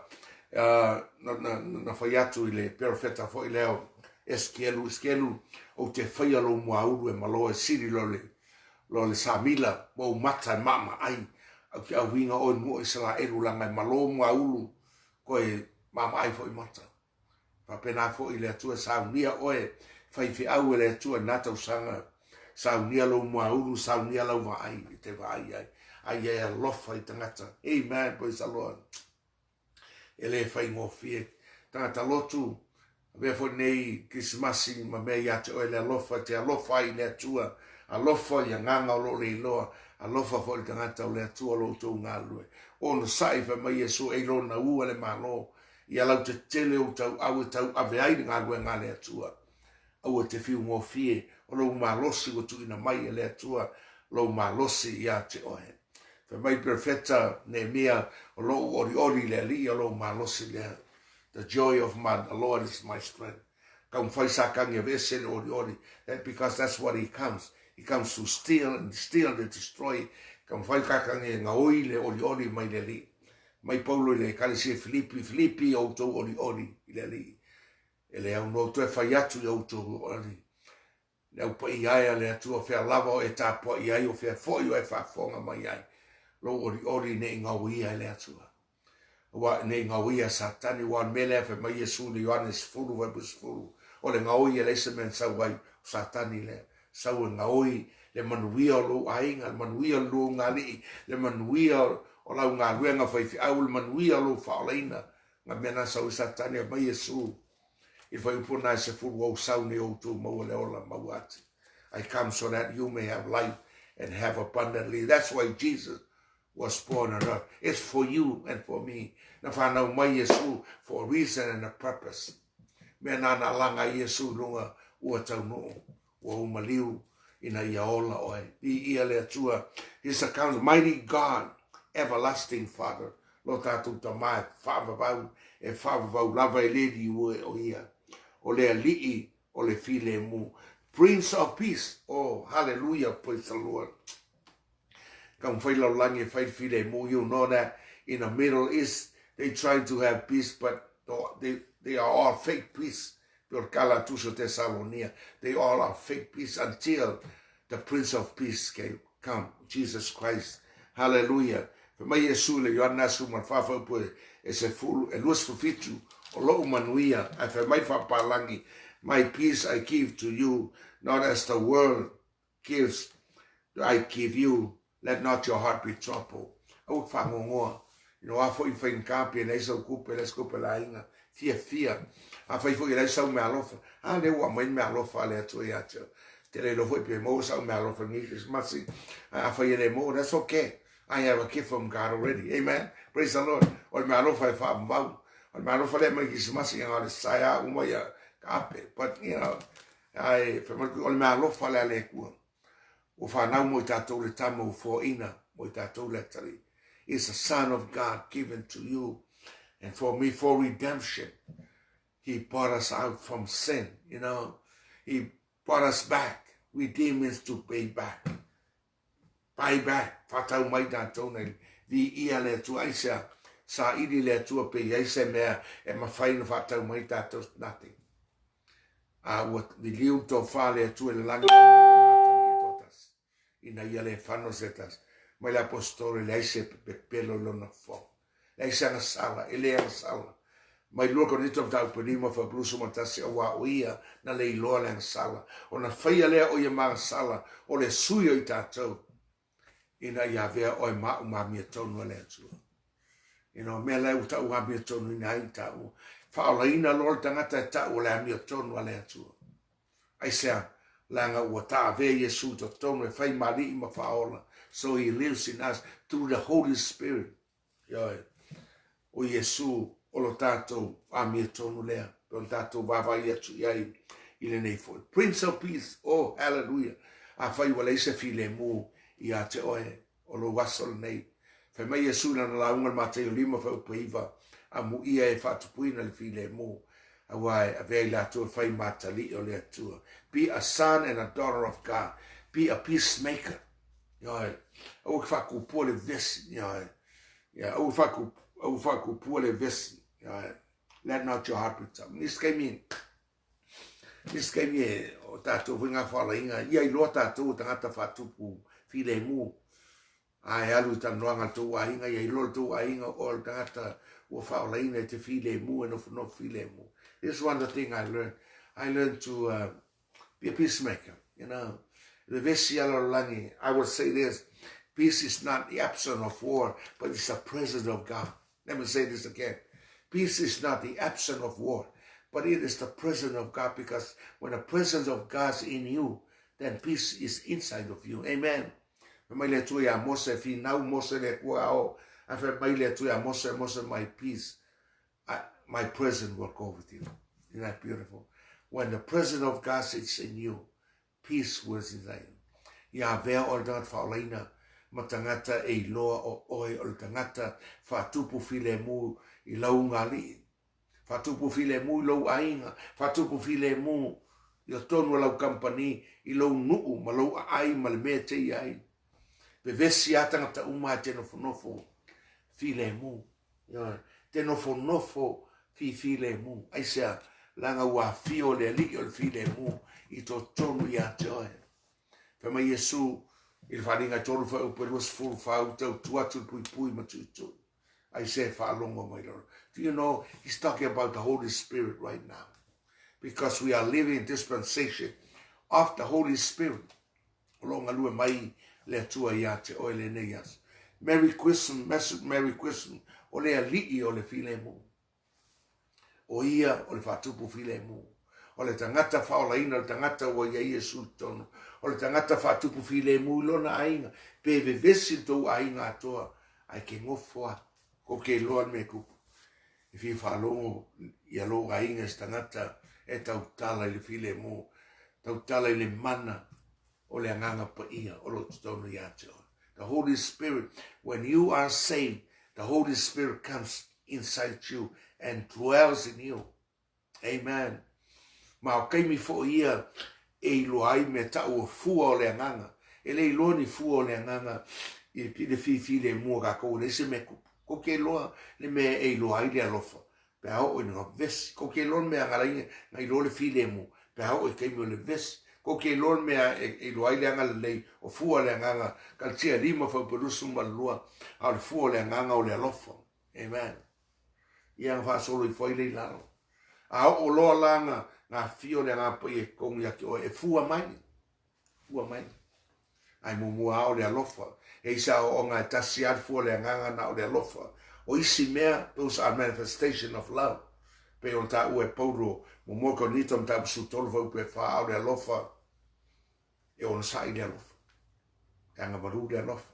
na whai atu I le perofeta fwoi leo, eskelu, o te whaia lo mua uru e malo e siri lo le Samila, mo mata e mama ai, au ki au winga o mua I sala eru langa I malo mua ulu koe mama ai fo I mata. Pa pena fo I le atua saunia oe whai au le atua nata usanga saunia lo mua ulu, saunia lau wa ai, te wa ai. Ai e lofa I tangata. Amen, praise the Lord. Ele whai ngōwhie. Tangata lotu, vea fo nei Kerisimasi ma mea ia te oe le alofa, te alofa I le atua, alofa I a nganga o lo le iloa, alofa fo I tangata o le atua lo tau ngā lue. O no sai fa mai Yesu e lo na ua le malo, I alau te tele o tau au e tau ave ai ngā lue ngā le atua. Au e te whiu ngōwhie, o lo malosi o tu ina mai e le atua, lo malosi ia te oe. Fa mai perfeta ne mea o lo ori le li o lo malosi le. The joy of man, the Lord is my strength. Come fight sakangi vese ori. That because that's what he comes. He comes to steal and destroy. Come fight sakangi nga oi le ori mai le li. Mai Paulo le kalisi Filipi o to ori le li. Ele au no to fai atu o to ori. Le au pa ia le atu o fea lava o e tapo ia o fea foi o e fa fonga mai ai. Lo ori ne nga oi le atu. Wa ne ngawia satani wa mele fa mai Yesu le Yohanes fulu wa busfulu o le ngawia le semen sa wai satani le sa ngawia le manuia lo ainga manuia lo ngali le manuia o la nga ruenga fa fi au manuia lo fa leina nga mena sa satani mai Yesu I fa upona se fulu o sauni o tu mo le ola mawati. I come so that you may have life and have abundantly. That's why Jesus was born on earth. It's for you and for me. Na whanau mai Yesu for a reason and a purpose. Me nana langa Yesu lunga ua tau noo. Ua umaliu ina ia ola oe. I ia le atua. His account, mighty God, everlasting Father. Lo tātou ta mai, whaavavau, e whaavavau lava e ledi ue o ia. O lea lii, o le file mu. Prince of Peace. Oh, hallelujah, praise the Lord. Come whailau langi whai file mu. You know that in the Middle East, they try to have peace, but they are all fake peace. They all are fake peace until the Prince of Peace can come, Jesus Christ. Hallelujah. Mai Yesu le Ioana su man fafa po e se fulu e luas fitu o lo manuia ai fa mai fa palangi my peace I give to you not as the world gives I give you let not your heart be troubled au fa ngoa a fo i fa in kapi nei so kupe les kupe la inga fia a fa i fo i lai sau me alofa a le wa mai me alofa le atu ia te le lo fo i pe mo sau me alofa ni Krismasi a fa i le mo that's okay I have a gift from God already amen praise the Lord o me alofa fa mbau o me alofa le mai Krismasi nga le saya uma ya kape but I fa o me alofa le ku o fa na mo tatou le tamo fo ina mo tatou le tari is a son of God given to you. And for me, for redemption, he brought us out from sin, He brought us back. Redeem means to pay back. Buy back. Fatau mai tātou vi ia le tu aisa. Sa ili le tu pe aisa mea e mawhaina fatau mai tātou nothing. What the liu to fa le tu e langi o totas. Ina ia le whanosetas. Mai la apostole le aise pe pelo lona fo. Le aise ana sala, ele ana sala. Mai lua kon ito tau penima fa blusu matasi a wa oia na le iloa le ana sala. O na whaia lea o ia maa sala o le sui o i tātou. Ina ia vea o i maa umamia tonu le atua. Mea lea uta umamia tonu ina ai tau. Whaola ina lor tangata e tau o le amia tonu le atua. Aisea langa ua taa vea Yesu to tonu e whai mari ima whaola. So he lives in us through the Holy Spirit. O Yesu o lo tātou amia tonu lea. O tātou vavai atu iai ile nei foi. Prince of Peace, oh hallelujah. A whai wale se file mu i a te oe o lo wasol nei. Whai mai Yesu na launga mateo lima whau paiva a mu ia e whatupuina le file mu. A wai a vei la tua whai matali o le atua. Be a son and a daughter of God. Be a peacemaker. Au faku pole vesi, au faku pole vesi, let not your heart be troubled. Nis kai mi o tātou winga whala inga, ia I loa tātou tangata whatupu file mu. Ai alu tanuanga tō ainga, ia I loa tō ainga o tangata o whala inga te file mu and of no file mu. This is one of the things I learned. I learned to be a peacemaker, The vesialo langi, I will say this, peace is not the absence of war, but it's the presence of God. Let me say this again. Peace is not the absence of war, but it is the presence of God, because when the presence of God is in you, then peace is inside of you. Amen. My peace, my presence will go with you. Isn't that beautiful? When the presence of God sits in you, peace was inside. Ia vea o le whaolaina ma tangata e loa o oe o le tangata whatupu file mu I lau ngali. Whatupu file mu I lau ainga. Whatupu file mu I o tonu lau kampani I lau nuu ma lau ai ma le mea te ai. Pe vesi a tangata uma te nofo file mu. Te nofo fi file mu. Aisea langa ua fio le li o le file mu I to tonu ia te oe. Pema Yesu il wharinga tonu wha uperus full whau tau tuatu pui matutu. I say whalongo mai loro. Do you know, he's talking about the Holy Spirit right now. Because we are living in dispensation of the Holy Spirit. Longa lua mai le tua ia te oe le neias. Merry Christmas, Merry Christmas. O le alii o le file mu. O ia o le whatupu file mu. O le tangata whaolaina, o le tangata o ia Yesu tonu. O le tangata whatupu file mu lona ainga. Pe vesi tau ainga atoa. Ai ke ngofoa. Ko ke loa me kupu. I fi whalongo ia lo ainga es tangata e tau tala I le file mu. Tau tala I le mana o le anganga pa ia o lo tonu ia te oa. The Holy Spirit, when you are saved, the Holy Spirit comes inside you and dwells in you. Amen. Ma o kaimi fo ia e loai me tau o fua o le anganga. E le ilo ni fua o le anganga I le fifi le mua kako le se me ko ke loa le me e loai le alofa. Pe hao o nga vesi. Ko ke loa me angarainga ngai lo le fi le mu. Pe hao o kaimi o le vesi. Ko ke loa me e loai le angala lei o fua le anganga kaltia lima fa perusu malua au le fua le anganga o le alofa. Amen. ia fa solo I foi le lalo a o lo langa nga fio le nga po e kong ya ki o e fua mai ai mo o le alofa e sa o nga tasi al fu le nga na o le alofa o isi mea those are manifestation of love pe on ta u e pauro mo ko ni tom ta su tol vo pe fa o le alofa e on sa I le alofa e nga maru le alofa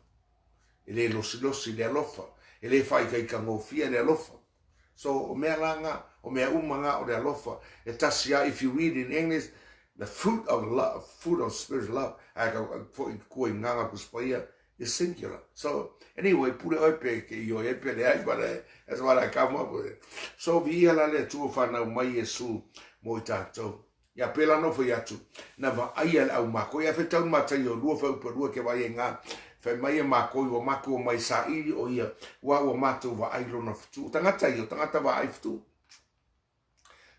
e le losi le alofa e le fai kai ka ngofia le alofa so o mea langa o mea umanga o le alofa e tasia if you read in English the fruit of love, fruit of spiritual love, I go in nganga kuspaia is singular. So anyway, pure ope ke yo epe le ai, but that's what I come up with. So vi ala le tu fana mai Yesu mo tato. Ya pela no foi atu. Na va ai ala au mako ya fe tau mata yo lua fa upa ke vai nga. Fe mai mako o mako mai sa ili o ia wa o mato va ai lo no tu. Tangata va ai tu.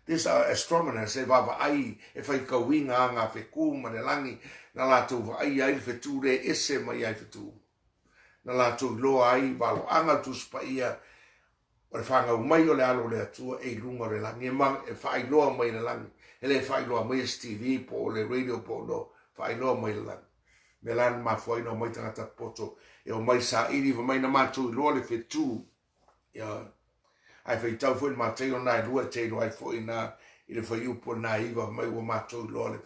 This astronomer se va ai e fai ka winga nga fe ku ma le langi na la tu ai fe tu re ese mai ai fe tu na la tu lo ai va lo anga tu spaia o fanga mai o le alo le tu e lunga le langi ma e fai lo mai le langi e le fai lo mai TV po le radio po lo fai lo mai le langi me lan ma foi no mai tanga poto e o mai sa ili va mai na ma tu lo le fe tu ya ai fai tau foi ma tei ona lua tei no ai foi na ile foi upo na iwa mai o mato lo le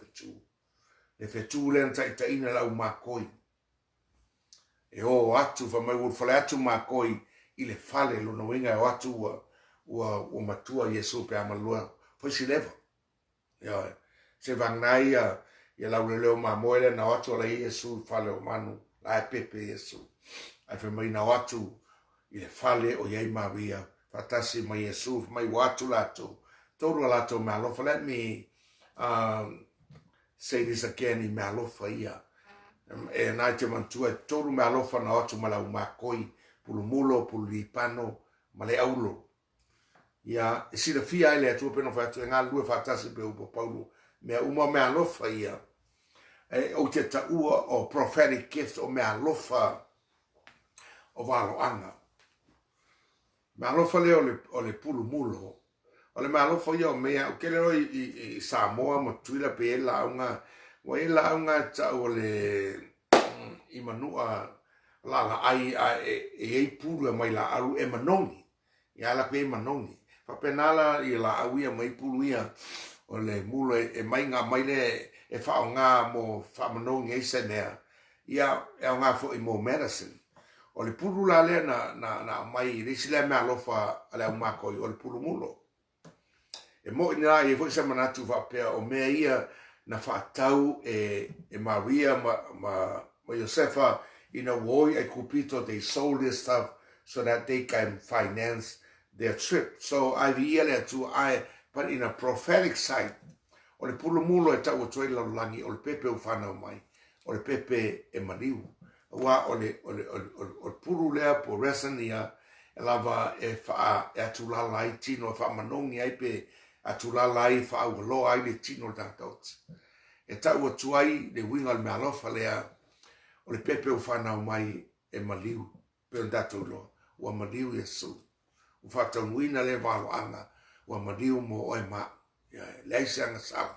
fetu le tai na la uma koi e o atu fa mai o fale atu ma koi ile fale lo no winga o atu o matua Yesu pe amalua foi si leva ya se van nai ya la le ma moele na atu la Yesu fale o manu la pepe Yesu ai fa mai na atu ile fale o yai Maria fatasi mai Yesu mai watu lato todo lato malofa. Let me say this again in malofa ia e na te mantua todo malofa na watu malau makoi pulu mulo pulu lipano male aulo ia si le fia ile tu peno fatu nga lue fatasi pe upo paulo me uma malofa ia e o te ta o prophetic gift o malofa o valo anga malofa le o le pulu mulo o le malofa ia o mea o kele o I Samoa ma tuila pe la unga wa ila unga ta o le I manua la ai e pulu mai la aru e manongi ia la pe manongi fa penala I la awia mai pulu ia o le mulo e mai nga mai le e fa nga mo fa manongi e se mea ia e nga fo I mo medicine o le pulu la le na mai risi le mea lofa ale au mako o le pulu mulo. E mo ina e fo se manatu va pea o mea ia na fatau e Maria ma Josefa ina woi e kupito they sold this stuff so that they can finance their trip. So I viele to but in a prophetic side o le pulu mulo e tau o tuela langi o le pepe o whanau mai o le pepe e maniu. Wa o le puru lea po resania e lava e faa e atulala ai tino e faa manongi ai pe atulala ai faa ualo ai le tino tātauti. E tau o tuai le winga le mealofa lea o le pepe o whanau mai e maliu pe o tātou loa ua maliu Yesu u whatau nuina le walo anga ua maliu mo oe ma leise anga sala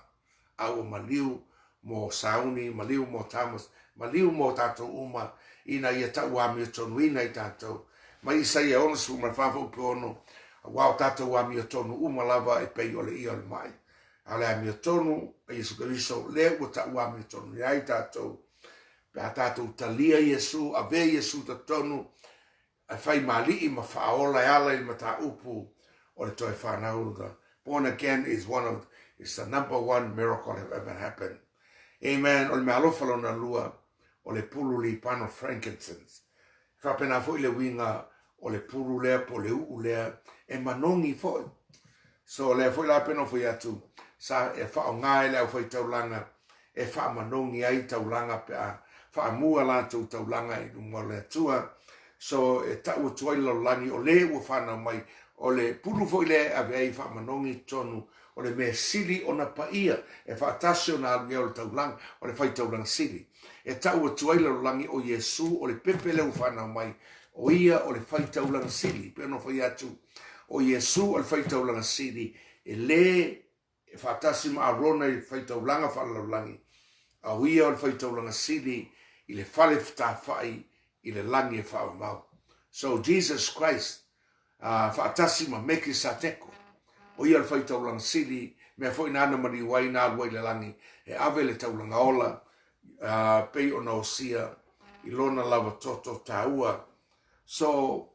a ua maliu mo Sauni, maliu mo Thomas, maliu mo tātou uma ina ia tau a mio tonu ina I tātou. Mai isa ia ono su ma whawhau pe ono wao tātou a mio tonu uma lava e pei ole I ole mai. Ale a mio tonu e Yesu Keriso le ua tau a mio tonu ia I tātou. Pe a tātou talia Yesu, a ve Yesu ta tonu a whai mali I ma whaola e ala I ma tā upu o le toi whanau. Born again is it's the number one miracle that ever happened. Amen. O le mealofalo na lua o le pulu li pano frankincense. Whapena fo I le winga o le pulu lea po le uu lea e manongi fo. So le fo I la peno fo atu sa e whao ngai leo fo I taulanga e wha manongi ai taulanga pe a wha mua la tau taulanga I lunga le tua. So e tau tuai lo langi o le ua whana mai o le pulu fo I le a vei wha manongi tonu o le mea sili o na paia e whaatase o na aluia o le taulanga o le whai taulanga sili. E tau tuaila o langi o Yesu o le pepe leo whanau mai o ia o le whai taulanga sili. Pe no whai atu o Yesu al faitaulanga sili e le e whaatasi ma arona i faitaulanga whalaulangi. A huia al faitaulanga sili i le whale whai i le langi e whaamau. So Jesus Christ, whaatasi ma meki sa teko. O ia al faitaulanga sili, mea fo ina ana mani wai na alwai le langi, e ave le taulanga ola, pei o na osia, i lona lava toto taua. So,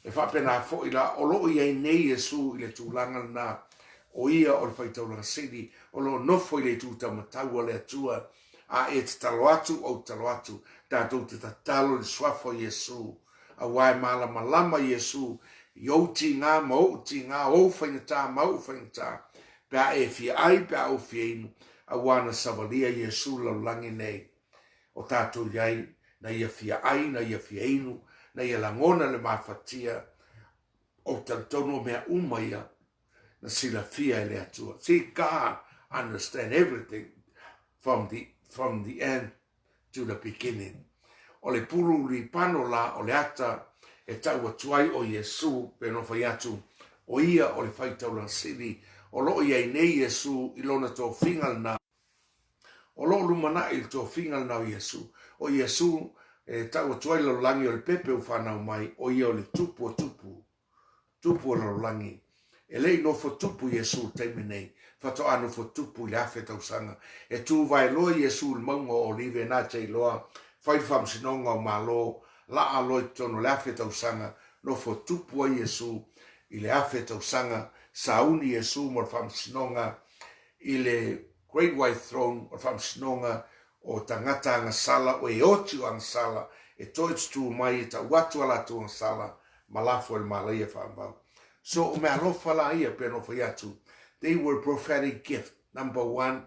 e whapena fo ila, o loo ia nei Yesu i le tūlanga na, o ia o le faitaulanga sili, o loo nofo i le tūta mataua le atua, a e te talo atu o talo atu, tātou te tatalo le swafo Yesu, a wai malama lama Yesu, i outi ngā, ma outi ngā, o whainata, ma o whainata, pia e fia ai, pia o fia inu, a wana savalia Yesu lau langi nei, o tātou iai, na ia fia ai, na ia fia inu, na ia langona le mawhatia, o tantono mea umaia, na sila fia ele atua. See, God understand everything from the end to the beginning. O le pulu li pano la, o le ata, e tau atuai o Yesu, pe no fai atu, o ia o le faitaulang sili, o lo ia i nei Yesu, i lona tō whingal na, o lo lumana i tō whingal na o Yesu. O Yesu, e tau atuai lo langi o le pepe u whanau mai, o ia o le tupu o tupu o lo langi. E lei no fo tupu Yesu teime nei, fato anu fo tupu i le afe tau sanga. E tu vai loa Yesu le maunga o live na te loa, fai fam sinonga o malo, la aloi tono le afe tau sanga, no fo tupu a Yesu i le afe tau sanga, sauni Yesu mo le fam sinonga, i le Great White Throne o fam sinonga, o tangata anga sala, o e otu anga sala, e toits tu mai, e ta watu ala tu anga sala, malafo el malaia whambau. So, o mea lofa la ia pe no whaiatu, they were prophetic gift. Number one,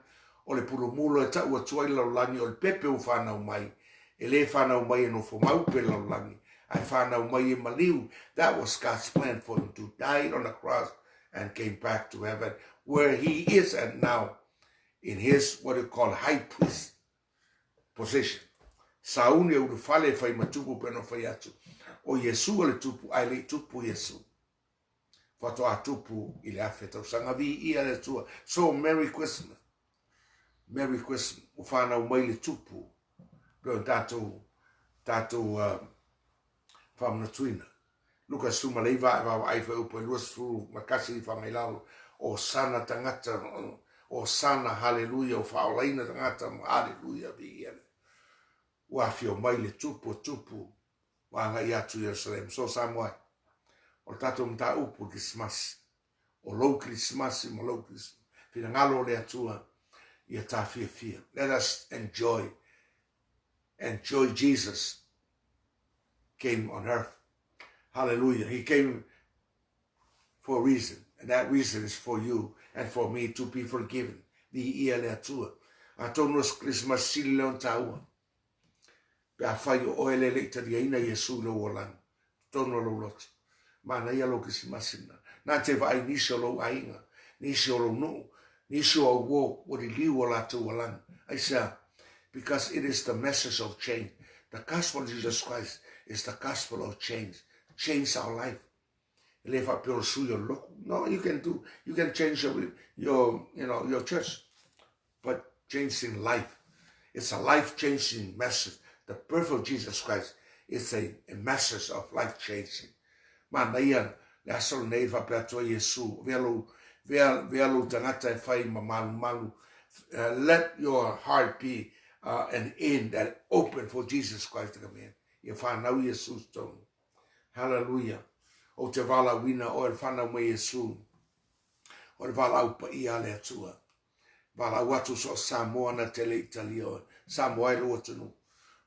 o le pulumulo e ta ua tuai lau langi, o le pepe u whanau mai, e le whanau mai e no whamau pe lau langi, ai whanau mai e maliu. That was God's plan for him to die on the cross and came back to heaven, where he is and now, in his, what you call, high priest position. Sauni u le fale fai matupu pe no whaiatu. O Yesu o le tupu, ai le tupu Yesu. Fato a tupu i le afe tau sanga vi ia le tua. So, Merry Christmas. Merry Christmas. O whanau mai le tupu. Peo tātou whamna tuina. Luka suma leiva e wawa aifa upo e luas furu makasi i whangailau. O sana tangata, o sana hallelujah, o whaolaina tangata, hallelujah vi ia le. Wafio mai le tupu. Wanga i atu Jerusalem. So Samoa. O tato mta upu Krismasi. O lou Krismasi, mo lou Krismasi. Fina ngalo le atua, ia ta fia. Let us enjoy Jesus came on earth. Hallelujah. He came for a reason. And that reason is for you and for me to be forgiven. Di ia le atua. A tonos Krismasi leon taua. Pe a fai o ele le ita ina Yesu lo wolang. Tono lo lot. Mana ia lo Kerisimasi na. Na te vai nisi o lo ainga. Nisi o lo no. Nisi o wo. Wadi liu o latu walang. I say, because it is the message of change. The gospel of Jesus Christ is the gospel of change. Change our life. No, you can change your church. But changing life. It's a life-changing message. The birth of Jesus Christ is a message of life-changing. Manuia le asol nei va peato Yesu. Velo tangata e fai malu. Let your heart be an end that open for Jesus Christ to come in. Ia whanau Yesu stone. Hallelujah. O te vala wina o e whanau me Yesu. O le vala upa ia le atua. Vala watu so Samoa na tele Italio. Samoa e loa tunu.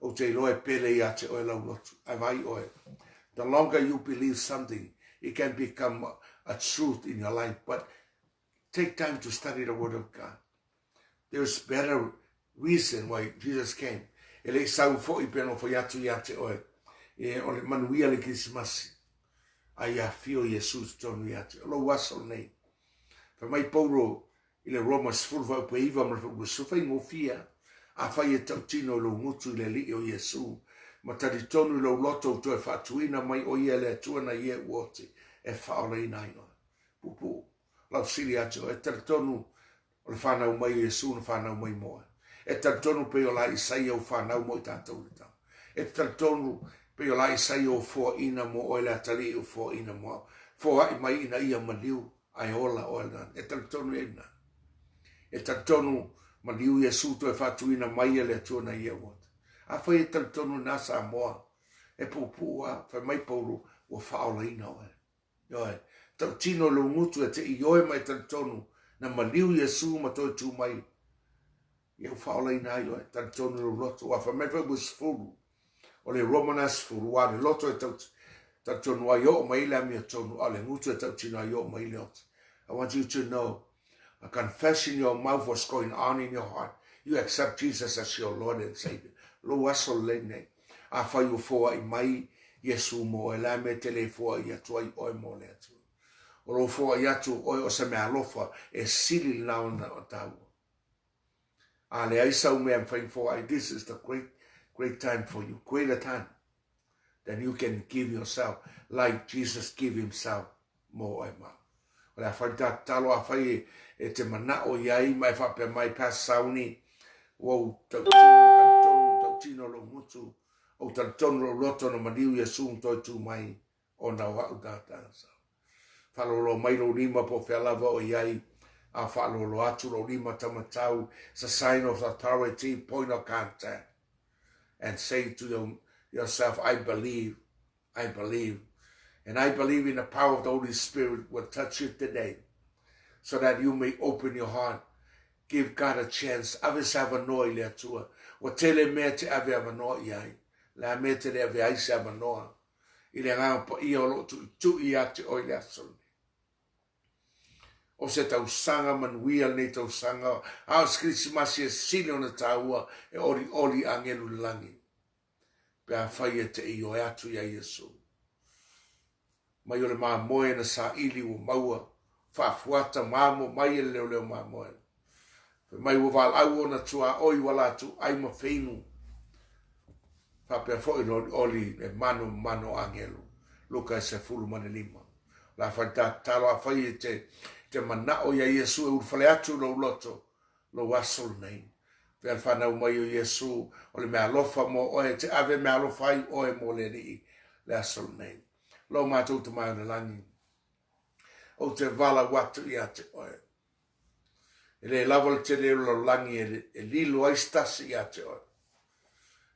O te loe pele ia te oe lau lotu. Ai vai oe. The longer you believe something, it can become a truth in your life. But take time to study the Word of God. There's better reason why Jesus came. Ele sau fo I peno fo yatu yate oe. O le Manuia le Kerisimasi. Ai a fio Jesus tonu yate. Lo waso nei. Fa mai pauro I le Romans fulva upe iwa mrefu sufa ingo fia. A fai e tautino lo ngutu le li o Yesu. Ma taditonu lo loto to e fatuina mai o ia le atua na ia uote e whaore ina ino. pupu. Lau siri atu, e taratonu o le whanau mai Yesu na whanau mai moa. E taratonu pe o la Isaia o whanau mo i tātou le tau. E taratonu pe o la Isaia o fua ina mo o le atari o fua ina mo. Fua i mai ina ia maliu ai ola o le. E taratonu e na. E taratonu maliu Yesu to e whatu ina mai le atua na ia wata. A whai e taratonu nasa moa. E pupu a whai mai pauru o whaola ina o e. Yoe, tau tino lo ngutu e te i oe mai taratonu na maliu Yesu ma toi tu mai. Iau whaola ina i oe, taratonu lo loto. Wa whai mai was furu. O le Romanas furu wa le loto e taratonu a yo mai le amia tonu. O le ngutu e tau tino a yo mai le oto. I want you to know, a confession in your mouth what's going on in your heart. You accept Jesus as your Lord and Savior. Lo aso lene. A whai o fua i mai Yesu mo e la me tele fua i atua i oe mo le atu. O lo fua i atu oe o se mea lofa e sili launa o tau. A le aisa u mea mwhain fua i, this is the great time for you. Greater time. Then you can give yourself like Jesus give himself mo oe ma. O le a whai talo a whai e te mana o iai mai whape mai pas Sauni. Wau tau tino lo mutu. O taratonu loto na maliu Yesu toi tu mai o na wau tātāsa. Whalolo mai lo lima po whialava o iai, a whalolo atu lo lima tamatau, it's a sign of authority, point of contact, and say to yourself, I believe, and I believe in the power of the Holy Spirit will touch you today, so that you may open your heart, give God a chance. Ave savanoi le atua, o tele mea te ave avanoa iai. La mete le ave aisa manoa. I le ngā pa i o lo tu i ate o i le asone. O se tau sanga manuia nei tau sanga. Aos Kerisimasi e sile o na taua e ori angelu langi. Pe a whai e te i o atu ia Yesu. Mai o le maa moe na sa ili o maua. Whaafuata maamo mai e leo maa moe. Mai o val au o na tua oi wala tu ai ma feinu. Papa foi oli e mano angelo. Luka se fulu manelima. La fanta talo a fai te mana o ia Yesu e urfale atu lo loto. Lo wasol nei. Pe alfana o mai o Yesu o le mea lofa mo o e te ave mea lofai o e mo le ni. Le asol nei. Lo matou te mai o langi. O te vala watu i ate oe. E le lava te leo lo langi e lilo aistasi i ate oe.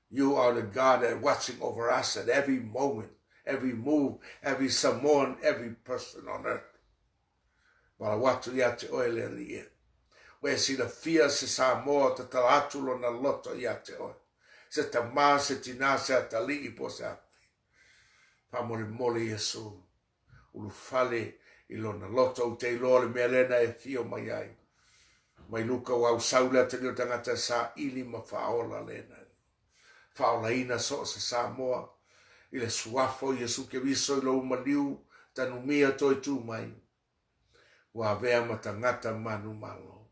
You are the God that watching over us at every moment, every move, every Samoan, every person on earth. Wala watu ia te oe le rie. Where see the fear se Samoa te talatulo na loto ia te oe. Se te maa se tina se atali i po se api. Pamore mole Yesu. Ulu fale ilo na loto u te ilo le melena e fio mai ai. Mai luka wau saula te lio tangata sa ili ma faola lena. Whaolaina so se Samoa, i le suafo Yesu ke viso i lo umaliu, tanu mia toi tu mai. Wa vea matangata manu malo.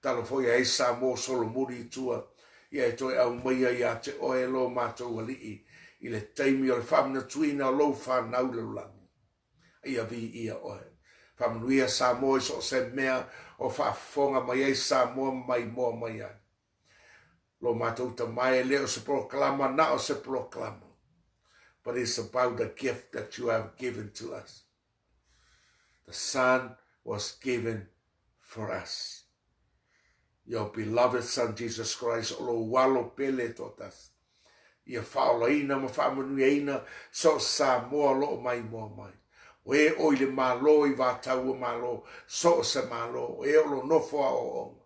Talo foi ai Samoa solo muri i tua, ia e toi au maia i a te oe lo matou alii, i le taimi o le whamna tuina o lo whanau le ulangi. Ia vi ia oe. Whamnuia Samoa so se mea o whaafonga mai ai Samoa mai moa mai ai. Lo matou ta mai leo se proclama na o se proclama. But it's about the gift that you have given to us. The Son was given for us. Your beloved Son Jesus Christ o lo walo pele totas. Ia whaolaina ma whaamanuiaina so Samoa lo mai mo mai. We oi le malo i vātau malo so se malo. E o lo nofo a o onga.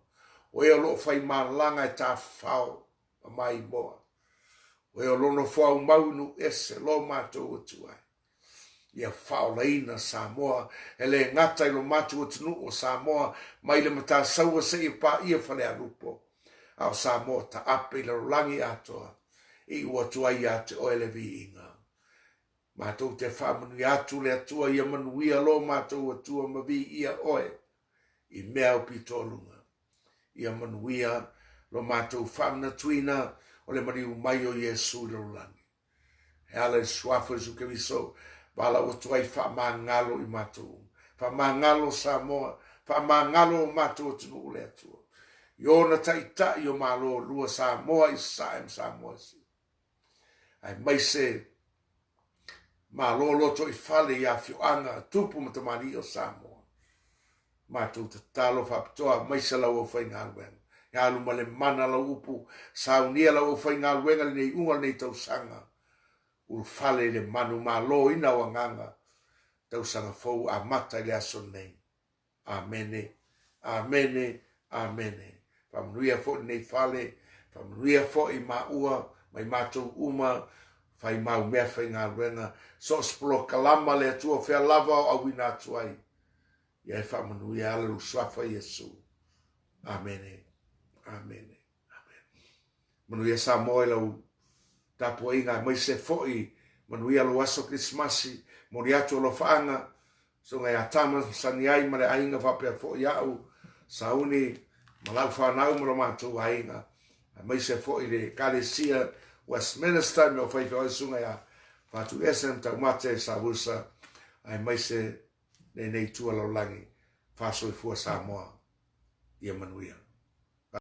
O e o lo fai malanga e ta whao a mai moa. O e o lo no whao maunu ese lo mātou atu ai. Ia whao leina Samoa. E le ngata i lo mātou atu o Samoa. Mai le mata saua se i pa ia whale a rupo. Ao Samoa ta ape le rolangi atoa. I ua tuai ate o ele vi inga. Mātou te whamanu atu le atua ia manuia lo mātou atua ma vi ia oe. I mea upi tōlunga. Ia manuia lo mātou whamna tuina o le mariu mai o Yesu i lo langi. He ala suafa su ke viso, wala o tuai whamā ngalo i mātou. Whamangalo Samoa, whamangalo matua tunu ule atua. Iona taita i o malo lua Samoa i Samoa si. Ai maise malo loto i fale i a fioanga tupu matamani o Samoa. Matua te talo whapitoa maise lau o whaingaluenga. Ia alu male mana lau upu, saunia lau o whaingaluenga le nei unga nei tau sanga. Ul fale le manu malo ina wanganga. Tau sanga fau a mata le aso nei. Amene, amene, amene. Whamanuia fo nei fale, whamanuia fo i maua, mai mātou uma, whai mau mea whai ngā ruenga, so splo kalama le atua whea lava o awina atuai. Ia e whamanuia ala uswafa Yesu. Amene, amene, amen. Manuia sa moe lau tapo inga, mai se fo i, manuia lo aso Kerisimasi, mori atu lo whaanga, so ngai atama sani ai mare ainga whapea fo i au, Sauni, malau whanau mara mātou ainga, mai se fo i le Kalesia, Westminster, me o whaiwhi oi sunga ia, whatu esem tau mate sa wusa, ai mai se nei tua lau langi, whasoi fua Samoa, ia manuia.